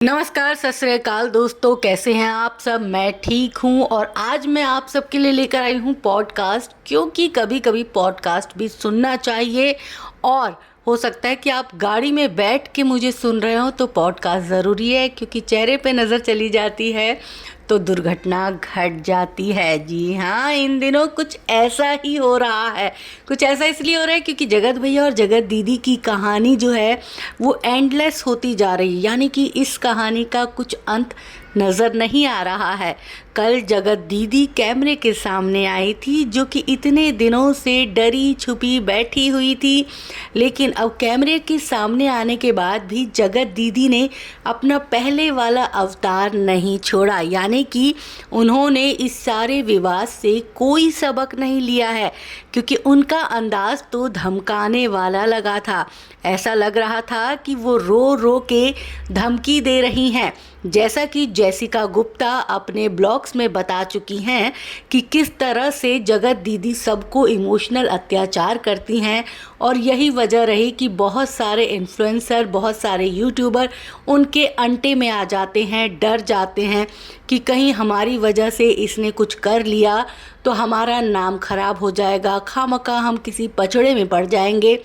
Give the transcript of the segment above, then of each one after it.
नमस्कार, सत श्री अकाल दोस्तों, कैसे हैं आप सब। मैं ठीक हूं और आज मैं आप सबके लिए लेकर आई हूं पॉडकास्ट, क्योंकि कभी कभी पॉडकास्ट भी सुनना चाहिए। और हो सकता है कि आप गाड़ी में बैठ के मुझे सुन रहे हो तो पॉडकास्ट ज़रूरी है, क्योंकि चेहरे पे नज़र चली जाती है तो दुर्घटना घट जाती है। जी हाँ, इन दिनों कुछ ऐसा ही हो रहा है। कुछ ऐसा इसलिए हो रहा है क्योंकि जगत भैया और जगत दीदी की कहानी जो है वो एंडलेस होती जा रही है, यानी कि इस कहानी का कुछ अंत नज़र नहीं आ रहा है। कल जगत दीदी कैमरे के सामने आई थी, जो कि इतने दिनों से डरी छुपी बैठी हुई थी, लेकिन अब कैमरे के सामने आने के बाद भी जगत दीदी ने अपना पहले वाला अवतार नहीं छोड़ा, यानी कि उन्होंने इस सारे विवाद से कोई सबक नहीं लिया है, क्योंकि उनका अंदाज तो धमकाने वाला लगा था। ऐसा लग रहा था कि वो रो रो के धमकी दे रही हैं, जैसा कि जेसिका गुप्ता अपने ब्लॉग्स में बता चुकी हैं कि किस तरह से जगत दीदी सबको इमोशनल अत्याचार करती हैं। और यही वजह रही कि बहुत सारे इन्फ्लुएंसर, बहुत सारे यूट्यूबर उनके अंटे में आ जाते हैं, डर जाते हैं कि कहीं हमारी वजह से इसने कुछ कर लिया तो हमारा नाम खराब हो जाएगा, खामखा हम किसी पचड़े में पड़ जाएंगे।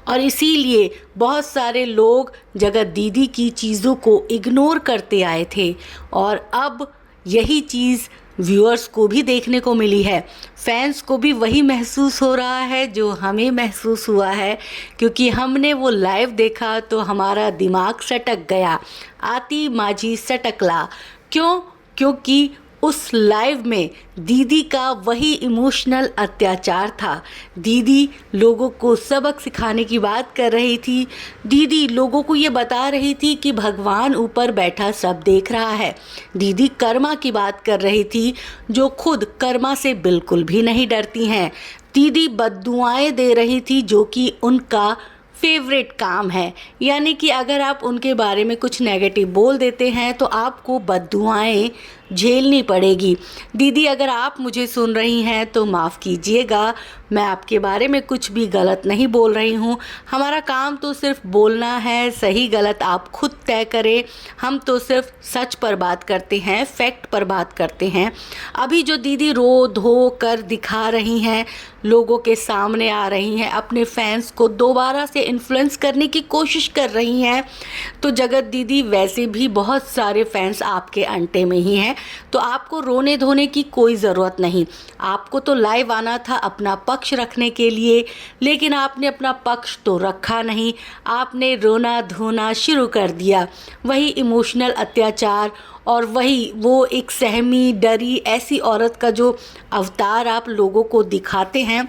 और इसीलिए बहुत सारे लोग जगत दीदी की चीज़ों को इग्नोर करते आए थे, और अब यही चीज़ व्यूअर्स को भी देखने को मिली है। फैंस को भी वही महसूस हो रहा है जो हमें महसूस हुआ है, क्योंकि हमने वो लाइव देखा तो हमारा दिमाग सटक गया। आती माझी सटकला। क्यों? क्योंकि उस लाइव में दीदी का वही इमोशनल अत्याचार था। दीदी लोगों को सबक सिखाने की बात कर रही थी। दीदी लोगों को ये बता रही थी कि भगवान ऊपर बैठा सब देख रहा है। दीदी कर्मा की बात कर रही थी, जो खुद कर्मा से बिल्कुल भी नहीं डरती हैं। दीदी बद्दुआएं दे रही थी, जो कि उनका फेवरेट काम है, यानी कि अगर आप उनके बारे में कुछ नेगेटिव बोल देते हैं तो आपको बद्दुआएं झेलनी पड़ेगी। दीदी, अगर आप मुझे सुन रही हैं तो माफ़ कीजिएगा, मैं आपके बारे में कुछ भी गलत नहीं बोल रही हूँ। हमारा काम तो सिर्फ बोलना है, सही गलत आप खुद तय करें। हम तो सिर्फ सच पर बात करते हैं, फैक्ट पर बात करते हैं। अभी जो दीदी रो धो कर दिखा रही हैं, लोगों के सामने आ रही हैं, अपने फैंस को दोबारा से इन्फ्लुएंस करने की कोशिश कर रही हैं, तो जगत दीदी वैसे भी बहुत सारे फैंस आपके अंटे में ही हैं, तो आपको रोने धोने की कोई ज़रूरत नहीं। आपको तो लाइव आना था अपना पक्ष रखने के लिए, लेकिन आपने अपना पक्ष तो रखा नहीं। आपने रोना धोना शुरू कर दिया, वही इमोशनल अत्याचार और वही वो एक सहमी डरी ऐसी औरत का जो अवतार आप लोगों को दिखाते हैं।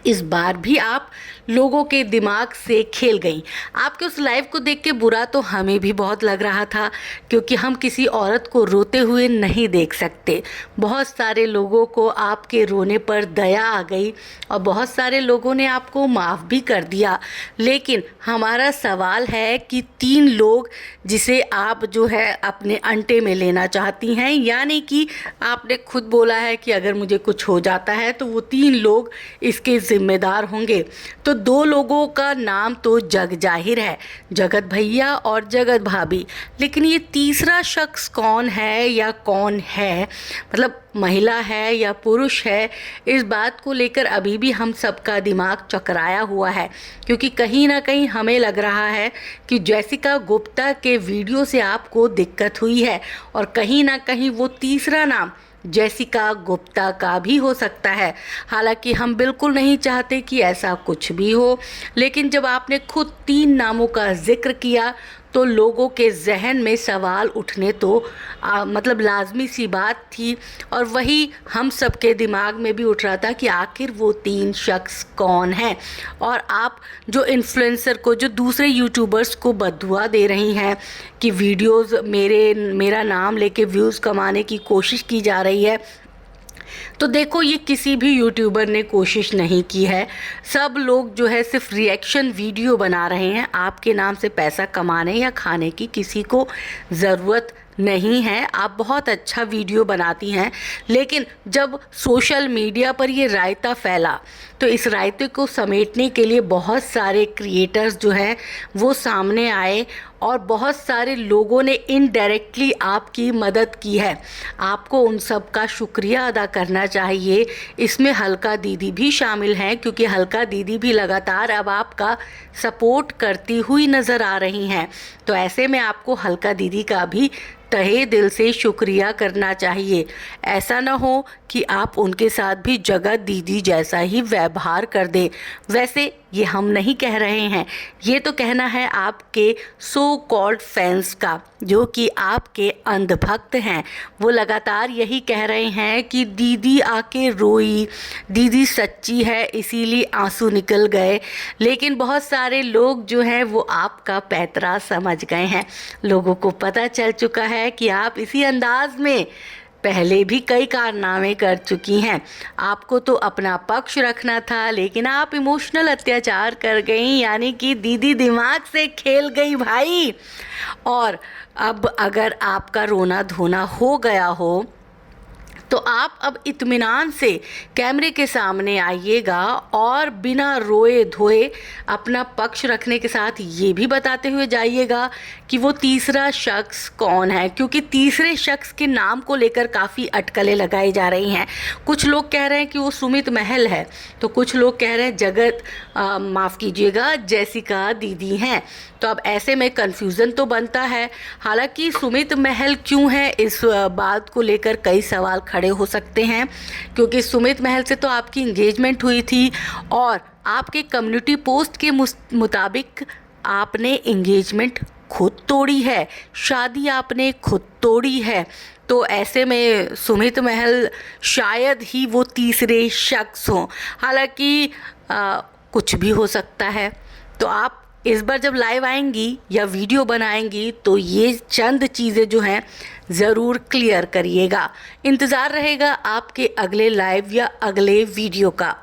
इस बार भी आप लोगों के दिमाग से खेल गई। आपके उस लाइव को देख के बुरा तो हमें भी बहुत लग रहा था, क्योंकि हम किसी औरत को रोते हुए नहीं देख सकते। बहुत सारे लोगों को आपके रोने पर दया आ गई और बहुत सारे लोगों ने आपको माफ़ भी कर दिया। लेकिन हमारा सवाल है कि 3 लोग जिसे आप जो है अपने अंटे में लेना चाहती हैं, यानी कि आपने खुद बोला है कि अगर मुझे कुछ हो जाता है तो वो 3 लोग इसके जिम्मेदार होंगे। तो 2 लोगों का नाम तो जग जाहिर है, जगत भैया और जगत भाभी। लेकिन ये तीसरा शख्स कौन है या कौन है, मतलब महिला है या पुरुष है, इस बात को लेकर अभी भी हम सबका दिमाग चकराया हुआ है। क्योंकि कहीं ना कहीं हमें लग रहा है कि जेसिका गुप्ता के वीडियो से आपको दिक्कत हुई है, और कहीं ना कहीं वो तीसरा नाम जेसिका गुप्ता का भी हो सकता है। हालांकि हम बिल्कुल नहीं चाहते कि ऐसा कुछ भी हो, लेकिन जब आपने खुद 3 नामों का जिक्र किया तो लोगों के जहन में सवाल उठने तो मतलब लाजमी सी बात थी। और वही हम सबके दिमाग में भी उठ रहा था कि आखिर वो 3 शख्स कौन हैं। और आप जो इन्फ्लुएंसर को, जो दूसरे यूट्यूबर्स को बद्दुआ दे रही हैं कि वीडियोस मेरा नाम लेके व्यूज़ कमाने की कोशिश की जा रही है, तो देखो ये किसी भी यूट्यूबर ने कोशिश नहीं की है। सब लोग जो है सिर्फ रिएक्शन वीडियो बना रहे हैं। आपके नाम से पैसा कमाने या खाने की किसी को ज़रूरत नहीं है। आप बहुत अच्छा वीडियो बनाती हैं, लेकिन जब सोशल मीडिया पर ये रायता फैला तो इस रायते को समेटने के लिए बहुत सारे क्रिएटर्स जो हैं वो सामने आए और बहुत सारे लोगों ने इनडायरेक्टली आपकी मदद की है। आपको उन सब का शुक्रिया अदा करना चाहिए। इसमें हल्का दीदी भी शामिल हैं, क्योंकि हल्का दीदी भी लगातार अब आपका सपोर्ट करती हुई नज़र आ रही हैं। तो ऐसे में आपको हल्का दीदी का भी तहे दिल से शुक्रिया करना चाहिए। ऐसा ना हो कि आप उनके साथ भी जगत दीदी जैसा ही व्यवहार कर दें। वैसे ये हम नहीं कह रहे हैं, ये तो कहना है आपके सो कॉल्ड फैंस का, जो कि आपके अंधभक्त हैं। वो लगातार यही कह रहे हैं कि दीदी आके रोई, दीदी सच्ची है इसीलिए आंसू निकल गए। लेकिन बहुत सारे लोग जो हैं वो आपका पैतरा समझ गए हैं। लोगों को पता चल चुका है कि आप इसी अंदाज में पहले भी कई कारनामे कर चुकी हैं। आपको तो अपना पक्ष रखना था, लेकिन आप इमोशनल अत्याचार कर गई, यानी कि दीदी दिमाग से खेल गई भाई। और अब अगर आपका रोना धोना हो गया हो तो आप अब इत्मीनान से कैमरे के सामने आइएगा और बिना रोए धोए अपना पक्ष रखने के साथ ये भी बताते हुए जाइएगा कि वो तीसरा शख्स कौन है, क्योंकि तीसरे शख्स के नाम को लेकर काफ़ी अटकलें लगाई जा रही हैं। कुछ लोग कह रहे हैं कि वो सुमित महल है, तो कुछ लोग कह रहे हैं माफ़ कीजिएगा जेसिका दीदी हैं। तो अब ऐसे में कन्फ्यूज़न तो बनता है। हालांकि सुमित महल क्यों है, इस बात को लेकर कई सवाल खड़े हो सकते हैं, क्योंकि सुमित महल से तो आपकी इंगेजमेंट हुई थी और आपके कम्युनिटी पोस्ट के मुताबिक आपने इंगेजमेंट खुद तोड़ी है, शादी आपने खुद तोड़ी है। तो ऐसे में सुमित महल शायद ही वो तीसरे शख्स हों। हालांकि कुछ भी हो सकता है। तो आप इस बार जब लाइव आएंगी या वीडियो बनाएंगी तो ये चंद चीज़ें जो हैं ज़रूर क्लियर करिएगा। इंतज़ार रहेगा आपके अगले लाइव या अगले वीडियो का।